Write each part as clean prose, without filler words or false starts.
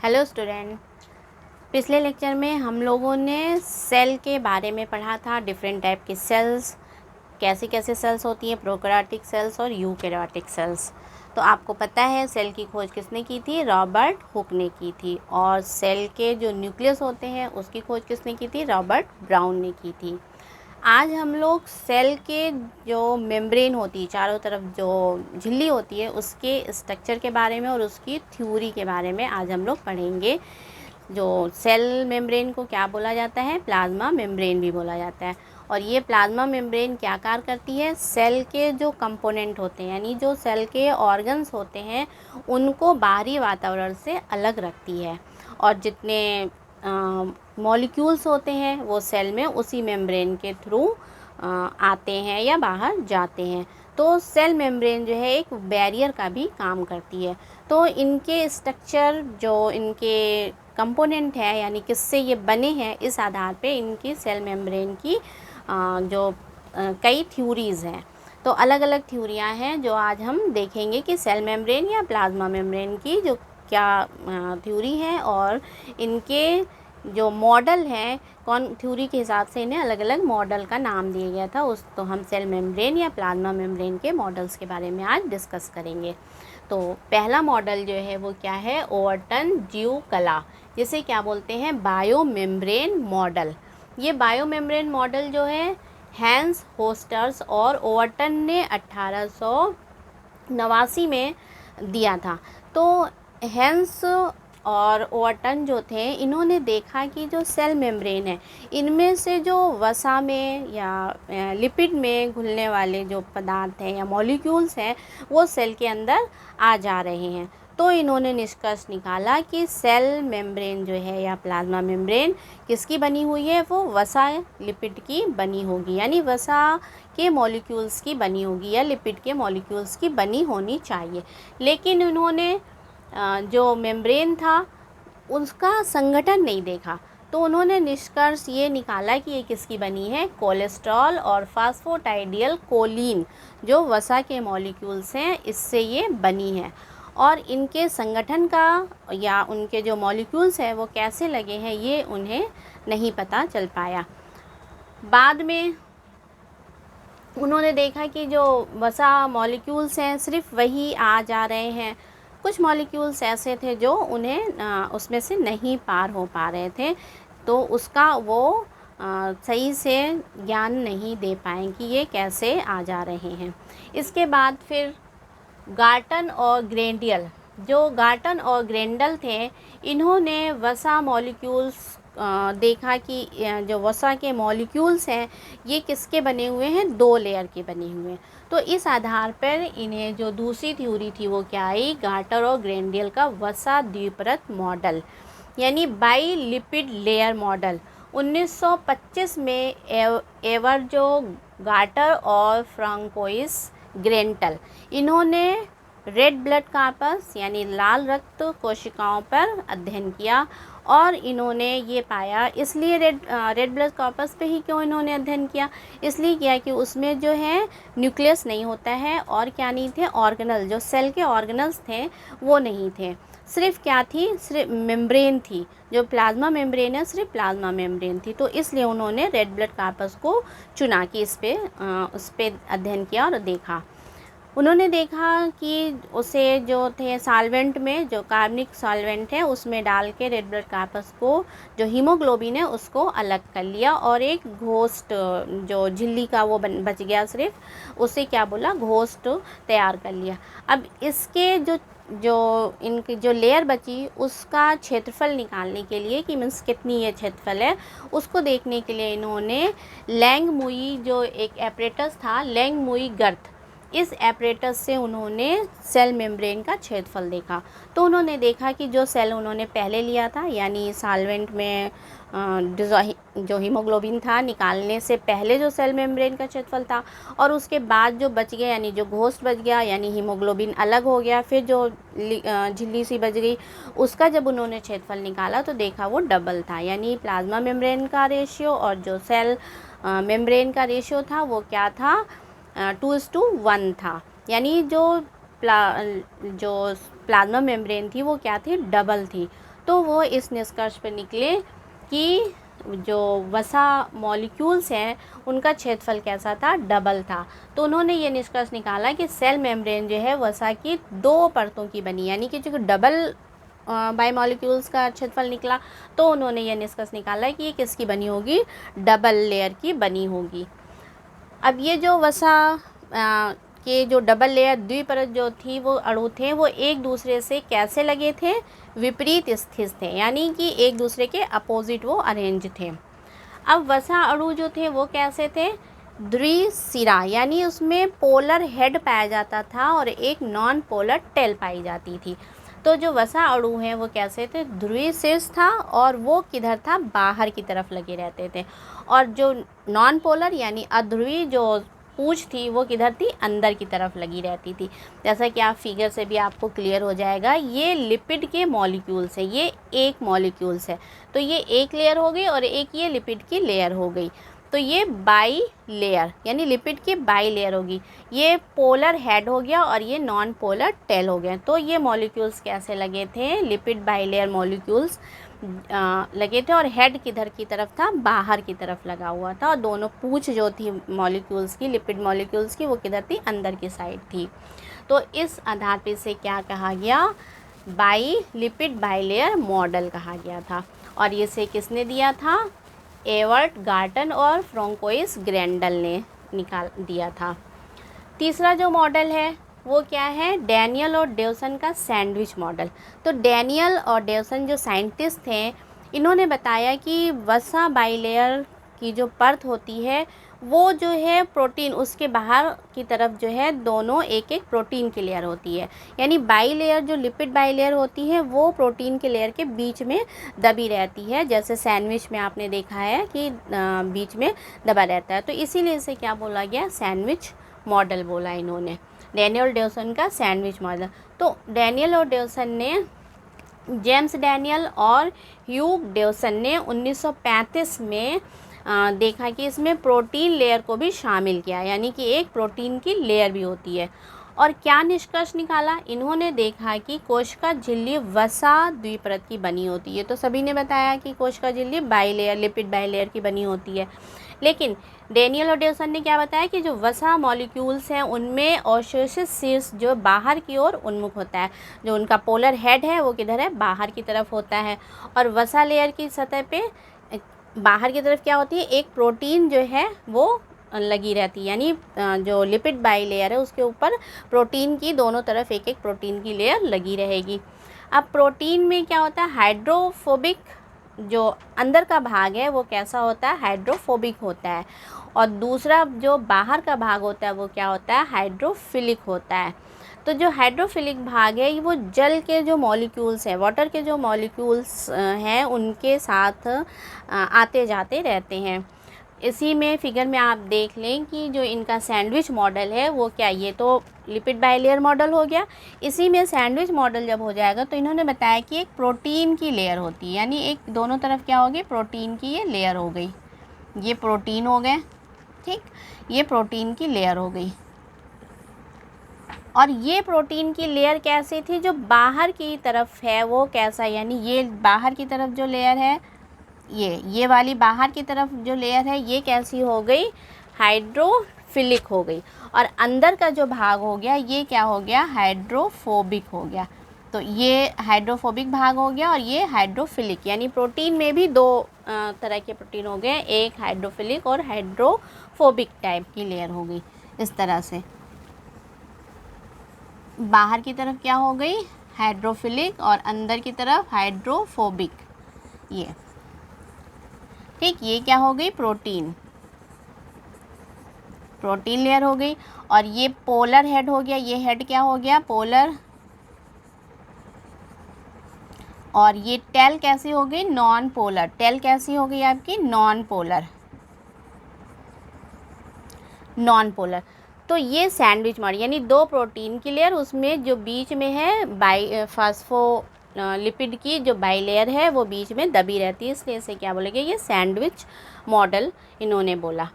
Hello student. पिछले lecture में हम लोगों ने सेल के बारे में पढ़ा था। डिफरेंट टाइप के सेल्स, कैसे कैसे सेल्स होती हैं, प्रोकैरियोटिक सेल्स और यूकैरियोटिक सेल्स। तो आपको पता है सेल की खोज किसने की थी? रॉबर्ट हुक ने की थी। और सेल के जो न्यूक्लियस होते हैं उसकी खोज किसने की थी? रॉबर्ट ब्राउन ने की थी। आज हम लोग सेल के जो मेम्ब्रेन होती है, चारों तरफ जो झिल्ली होती है, उसके स्ट्रक्चर के बारे में और उसकी थ्योरी के बारे में आज हम लोग पढ़ेंगे। जो सेल मेम्ब्रेन को क्या बोला जाता है? प्लाज्मा मेम्ब्रेन भी बोला जाता है। और ये प्लाज्मा मेम्ब्रेन क्या कार्य करती है? सेल के जो कंपोनेंट होते हैं, यानी जो सेल के ऑर्गन्स होते हैं, उनको बाहरी वातावरण से अलग रखती है। और जितने मॉलिक्यूल्स होते हैं वो सेल में उसी मेम्ब्रेन के थ्रू आते हैं या बाहर जाते हैं। तो सेल मेम्ब्रेन जो है एक बैरियर का भी काम करती है। तो इनके स्ट्रक्चर, जो इनके कंपोनेंट है, यानी किससे ये बने हैं, इस आधार पे इनकी सेल मेम्ब्रेन की कई थ्योरीज़ हैं। तो अलग अलग थ्योरियाँ हैं जो आज हम देखेंगे कि सेल मेम्ब्रेन या प्लाज्मा मेम्ब्रेन की जो क्या थ्योरी है और इनके जो मॉडल हैं, कौन थ्योरी के हिसाब से इन्हें अलग अलग मॉडल का नाम दिया गया था। तो हम सेल मेम्ब्रेन या प्लाज्मा मेम्ब्रेन के मॉडल्स के बारे में आज डिस्कस करेंगे। तो पहला मॉडल जो है वो क्या है? ओवरटन ड्यू कला, जिसे क्या बोलते हैं? Bio membrane model. ये बायो मेम्ब्रेन मॉडल जो है हैंस होस्टर्स और ओवरटन ने 1889 में दिया था। तो हैंस और ओवरटन जो थे, इन्होंने देखा कि जो सेल मेम्ब्रेन है, इनमें से जो वसा में या लिपिड में घुलने वाले जो पदार्थ हैं या मॉलिक्यूल्स हैं, वो सेल के अंदर आ जा रहे हैं। तो इन्होंने निष्कर्ष निकाला कि सेल मेम्ब्रेन जो है या प्लाज्मा मेम्ब्रेन किसकी बनी हुई है? वो वसा लिपिड की बनी होगी, यानी वसा के मॉलिक्यूल्स की बनी होगी या लिपिड के मॉलिक्यूल्स की बनी होनी चाहिए। लेकिन उन्होंने जो मेम्ब्रेन था उसका संगठन नहीं देखा। तो उन्होंने निष्कर्ष ये निकाला कि ये किसकी बनी है? कोलेस्ट्रॉल और फास्फोटाइडियल कोलिन, जो वसा के मॉलिक्यूल्स हैं, इससे ये बनी है। और इनके संगठन का या उनके जो मॉलिक्यूल्स हैं वो कैसे लगे हैं, ये उन्हें नहीं पता चल पाया। बाद में उन्होंने देखा कि जो वसा मॉलिक्यूल्स हैं सिर्फ वही आ जा रहे हैं। कुछ मॉलिक्यूल्स ऐसे थे जो उन्हें उसमें से नहीं पार हो पा रहे थे, तो उसका वो सही से ज्ञान नहीं दे पाए कि ये कैसे आ जा रहे हैं। इसके बाद फिर गार्टन और ग्रेंडियल, जो गार्टन और ग्रेंडल थे, इन्होंने वसा मॉलिक्यूल्स देखा कि जो वसा के मॉलिक्यूल्स हैं ये किसके बने हुए हैं? 2 लेयर के बने हुए हैं। तो इस आधार पर इन्हें जो दूसरी थ्योरी थी वो क्या आई? गार्टर और ग्रेंडियल का वसा द्विपरत मॉडल, यानी बाई लिपिड लेयर मॉडल। 1925 में एवरजो गार्टर और फ्रांकोइस ग्रेंटल, इन्होंने रेड ब्लड कॉर्पस यानी लाल रक्त कोशिकाओं पर अध्ययन किया। और इन्होंने ये पाया, इसलिए रेड ब्लड कॉर्पस पे ही क्यों इन्होंने अध्ययन किया? इसलिए किया कि उसमें जो है न्यूक्लियस नहीं होता है और क्या नहीं थे? ऑर्गेनल, जो सेल के ऑर्गेनल्स थे वो नहीं थे। सिर्फ क्या थी? सिर्फ मेम्ब्रेन थी। जो प्लाज्मा मेम्ब्रेन है सिर्फ प्लाज्मा मेम्ब्रेन थी। तो इसलिए उन्होंने रेड ब्लड कॉर्पस को चुना कि उस पर अध्ययन किया और देखा। उन्होंने देखा कि उसे जो थे सॉल्वेंट में, जो कार्बनिक सॉल्वेंट है उसमें डाल के रेड ब्लड कॉर्पस को, जो हीमोग्लोबिन है उसको अलग कर लिया और एक घोस्ट, जो झिल्ली का वो बच गया सिर्फ, उसे क्या बोला? घोस्ट तैयार कर लिया। अब इसके इनकी जो लेयर बची उसका क्षेत्रफल निकालने के लिए कि मीन्स कितनी ये क्षेत्रफल है, उसको देखने के लिए इन्होंने लैंग मुई, जो एक एपरेटस था, लैंग मुई गर्थ, इस एपरेटस से उन्होंने सेल मेम्ब्रेन का क्षेत्रफल देखा। तो उन्होंने देखा कि जो सेल उन्होंने पहले लिया था, यानी सॉल्वेंट में जो हीमोग्लोबिन था निकालने से पहले जो सेल मेम्ब्रेन का क्षेत्रफल था, और उसके बाद जो बच गया, यानी जो घोस्ट बच गया, यानी हीमोग्लोबिन अलग हो गया, फिर जो झिल्ली सी बच गई, उसका जब उन्होंने क्षेत्रफल निकाला तो देखा वो डबल था। यानी प्लाज्मा मेम्ब्रेन का रेशियो और जो सेल मेम्ब्रेन का रेशियो था वो क्या था? 2:1 था। यानी जो प्लाज्मा मेम्ब्रेन थी वो क्या थी? डबल थी। तो वो इस निष्कर्ष पर निकले कि जो वसा मॉलिक्यूल्स हैं उनका क्षेत्रफल कैसा था, डबल था। तो उन्होंने ये निष्कर्ष निकाला कि सेल मेम्ब्रेन जो है वसा की 2 परतों की बनी, यानी कि जो डबल बायोमॉलिक्यूल्स का क्षेत्रफल निकला, तो उन्होंने ये निष्कर्ष निकाला कि ये किसकी बनी होगी, डबल लेयर की बनी होगी। अब ये जो वसा के जो डबल लेयर द्विपरत जो थी वो अणु थे वो एक दूसरे से कैसे लगे थे, विपरीत स्थित थे, यानी कि एक दूसरे के अपोजिट वो अरेंज थे। अब वसा अणु जो थे वो कैसे थे, द्विशिरा, यानी उसमें पोलर हेड पाया जाता था और एक नॉन पोलर टेल पाई जाती थी। तो जो वसा अणु है वो कैसे थे, ध्रुवीय शीर्ष था और वो किधर था, बाहर की तरफ लगे रहते थे। और जो नॉन पोलर यानी अध्रुवीय जो पूंछ थी वो किधर थी, अंदर की तरफ लगी रहती थी। जैसा कि आप फिगर से भी आपको क्लियर हो जाएगा, ये लिपिड के मॉलिक्यूल्स है, ये एक मॉलिक्यूल्स है, तो ये एक लेयर हो गई और एक ये लिपिड की लेयर हो गई। तो ये बाई लेयर यानी लिपिड की बाई लेयर होगी। ये पोलर हेड हो गया और ये नॉन पोलर टेल हो गया। तो ये मॉलिक्यूल्स कैसे लगे थे, लिपिड बाई लेयर मॉलिक्यूल्स लगे थे और हेड किधर की तरफ था, बाहर की तरफ लगा हुआ था, और दोनों पूंछ जो थी मॉलिक्यूल्स की, लिपिड मॉलिक्यूल्स की, वो किधर थी, अंदर की साइड थी। तो इस आधार पे से क्या कहा गया, लिपिड बाई लेयर मॉडल कहा गया था। और इसे किसने दिया था, एवर्ट गार्टन और फ्रांकोइस ग्रेंडल ने निकाल दिया था। तीसरा जो मॉडल है वो क्या है, डैनियल और डेवसन का सैंडविच मॉडल। तो डैनियल और डेवसन जो साइंटिस्ट थे, इन्होंने बताया कि वसा बाइलेयर की जो परत होती है वो जो है प्रोटीन, उसके बाहर की तरफ जो है दोनों एक एक प्रोटीन की लेयर होती है। यानी बाई लेयर जो लिपिड बाई लेयर होती है वो प्रोटीन के लेयर के बीच में दबी रहती है, जैसे सैंडविच में आपने देखा है कि बीच में दबा रहता है। तो इसीलिए इसे क्या बोला गया, सैंडविच मॉडल बोला इन्होंने, डैनियल डेवसन का सैंडविच मॉडल। तो डैनियल और डेवसन ने, जेम्स डैनियल और ह्यूग डेवसन ने 1935 में देखा कि इसमें प्रोटीन लेयर को भी शामिल किया, यानी कि एक प्रोटीन की लेयर भी होती है। और क्या निष्कर्ष निकाला, इन्होंने देखा कि कोशिका झिल्ली वसा द्विपरत की बनी होती है। तो सभी ने बताया कि कोशिका झिल्ली by layer, lipid by layer की बनी होती है। लेकिन डैनियल और डेवसन ने क्या बताया कि जो वसा मॉलिक्यूल्स हैं उनमें अवशोषित शीर्ष जो बाहर की ओर उन्मुख होता है, जो उनका पोलर हेड है वो किधर है, बाहर की तरफ होता है। और वसा लेयर की सतह पे बाहर की तरफ क्या होती है, एक प्रोटीन जो है वो लगी रहती है, यानी जो लिपिड बाई लेयर है उसके ऊपर प्रोटीन की दोनों तरफ एक एक प्रोटीन की लेयर लगी रहेगी। अब प्रोटीन में क्या होता है, हाइड्रोफोबिक, जो अंदर का भाग है वो कैसा होता है, हाइड्रोफोबिक होता है, और दूसरा जो बाहर का भाग होता है वो क्या होता है, हाइड्रोफिलिक होता है। तो जो हाइड्रोफिलिक भाग है वो जल के जो मॉलिक्यूल्स हैं, वाटर के जो मॉलिक्यूल्स हैं उनके साथ आते जाते रहते हैं। इसी में फिगर में आप देख लें कि जो इनका सैंडविच मॉडल है वो क्या, ये तो लिपिड बाई लेयर मॉडल हो गया, इसी में सैंडविच मॉडल जब हो जाएगा तो इन्होंने बताया कि एक प्रोटीन की लेयर होती है, यानी एक दोनों तरफ क्या होगी, प्रोटीन की ये लेयर हो गई, ये प्रोटीन हो गए, ठीक, ये प्रोटीन की लेयर हो गई। और ये प्रोटीन की लेयर कैसी थी, जो बाहर की तरफ है वो कैसा, यानी ये बाहर की तरफ जो लेयर है, ये वाली बाहर की तरफ जो लेयर है ये कैसी हो गई, हाइड्रोफिलिक हो गई। और अंदर का जो भाग हो गया ये क्या हो गया, हाइड्रोफोबिक हो गया। तो ये हाइड्रोफोबिक भाग हो गया और ये हाइड्रोफिलिक, यानी प्रोटीन में भी दो तरह के प्रोटीन हो गए, एक हाइड्रोफिलिक और हाइड्रोफोबिक टाइप की लेयर हो गई। इस तरह से बाहर की तरफ क्या हो गई, हाइड्रोफिलिक, और अंदर की तरफ हाइड्रोफोबिक, ये ठीक, ये क्या हो गई, प्रोटीन लेयर हो गई। और ये पोलर हेड हो गया, ये हेड क्या हो गया, पोलर, और ये टेल कैसी हो गई, नॉन पोलर, टेल कैसी हो गई आपकी, नॉन पोलर। तो ये सैंडविच मॉडल, यानी दो प्रोटीन की लेयर, उसमें जो बीच में है लिपिड की जो बाई लेयर है वो बीच में दबी रहती है, इसलिए इसे क्या बोलेंगे, ये सैंडविच मॉडल इन्होंने बोला।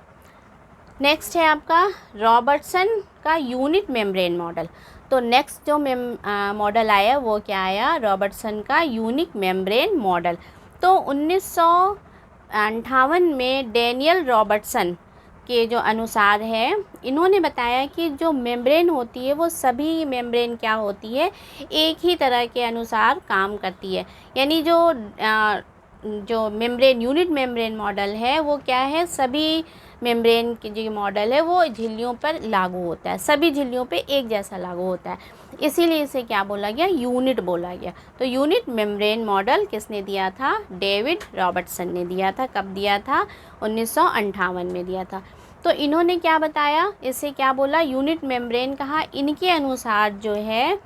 नेक्स्ट है आपका रॉबर्टसन का यूनिट मेम्ब्रेन मॉडल। तो नेक्स्ट जो मॉडल आया वो क्या आया, रॉबर्टसन का यूनिक मेम्ब्रेन मॉडल। तो 1958 में डेनियल रॉबर्टसन के जो अनुसार है, इन्होंने बताया कि जो मेम्ब्रेन होती है वो सभी मेम्ब्रेन क्या होती है, एक ही तरह के अनुसार काम करती है। यानी जो मेम्ब्रेन यूनिट मेम्ब्रेन मॉडल है वो क्या है, सभी मेम्ब्रेन की जो मॉडल है वो झिल्लियों पर लागू होता है, सभी झिल्लियों पे एक जैसा लागू होता है, इसीलिए इसे क्या बोला गया, यूनिट बोला गया। तो यूनिट मेम्ब्रेन मॉडल किसने दिया था, डेविड रॉबर्टसन ने दिया था। कब दिया था, 1958 में दिया था। तो इन्होंने क्या बताया, इसे क्या बोला, यूनिट मेम्ब्रेन कहा। इनके अनुसार जो है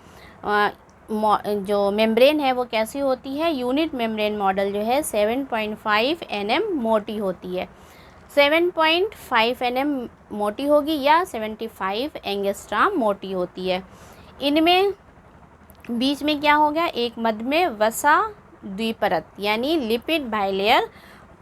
जो मेम्ब्रेन है वो कैसी होती है, यूनिट मेम्ब्रेन मॉडल जो है 7.5 nm मोटी होती है, 7.5 nm मोटी होगी या 75 एंगस्ट्राम मोटी होती है। इनमें बीच में क्या हो गया, एक मध्य में वसा द्विपरत यानी लिपिड बाइलेयर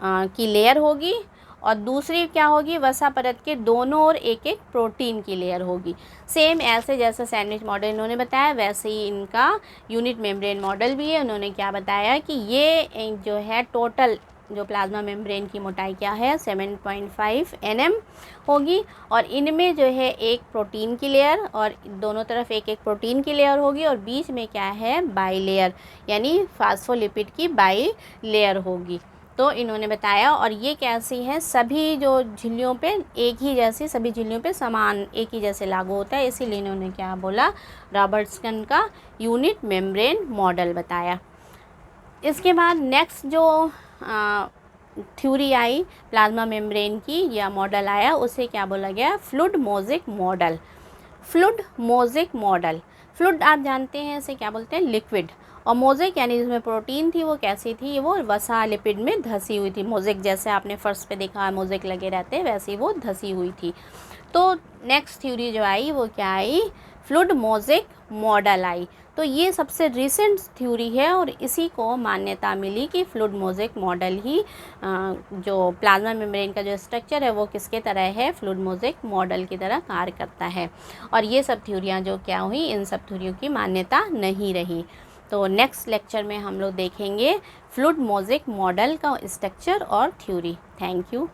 की लेयर होगी, और दूसरी क्या होगी, वसा परत के दोनों ओर एक एक प्रोटीन की लेयर होगी। सेम ऐसे जैसे सैंडविच मॉडल इन्होंने बताया, वैसे ही इनका यूनिट मेम्ब्रेन मॉडल भी है। उन्होंने क्या बताया कि ये जो है टोटल जो प्लाज्मा मेम्ब्रेन की मोटाई क्या है, 7.5 nm होगी, और इनमें जो है एक प्रोटीन की लेयर और दोनों तरफ एक एक प्रोटीन की लेयर होगी, और बीच में क्या है, बाई लेयर यानी फास्फोलिपिड की बाई लेयर होगी। तो इन्होंने बताया, और ये कैसी है, सभी जो झिल्लियों पे एक ही जैसी, सभी झिल्लियों पे समान एक ही जैसे लागू होता है, इसीलिए इन्होंने क्या बोला, रॉबर्टसन का यूनिट मेम्ब्रेन मॉडल बताया। इसके बाद नेक्स्ट जो थ्योरी आई प्लाज्मा मेम्ब्रेन की या मॉडल आया, उसे क्या बोला गया, fluid mosaic model. Fluid mosaic model, fluid आप जानते हैं इसे क्या बोलते हैं, लिक्विड, और मोज़ेक यानी जिसमें प्रोटीन थी वो कैसी थी, वो वसा लिपिड में धसी हुई थी। मोज़ेक जैसे आपने फर्श पे देखा मोज़ेक लगे रहते हैं, वैसी वो धसी हुई थी। तो नेक्स्ट थ्योरी जो आई वो क्या आई, फ्लूइड मोज़ेक मॉडल आई। तो ये सबसे रिसेंट थ्योरी है, और इसी को मान्यता मिली कि फ्लूइड मोज़ेक मॉडल ही जो प्लाज्मा मेम्ब्रेन का जो स्ट्रक्चर है वो किसके तरह है, फ्लूइड मोज़ेक मॉडल की तरह कार्य करता है। और ये सब थ्योरियाँ जो क्या हुई, इन सब थ्योरियों की मान्यता नहीं रही। तो नेक्स्ट लेक्चर में हम लोग देखेंगे फ्लूइड मोज़ेक मॉडल का स्ट्रक्चर और थ्योरी। Thank you.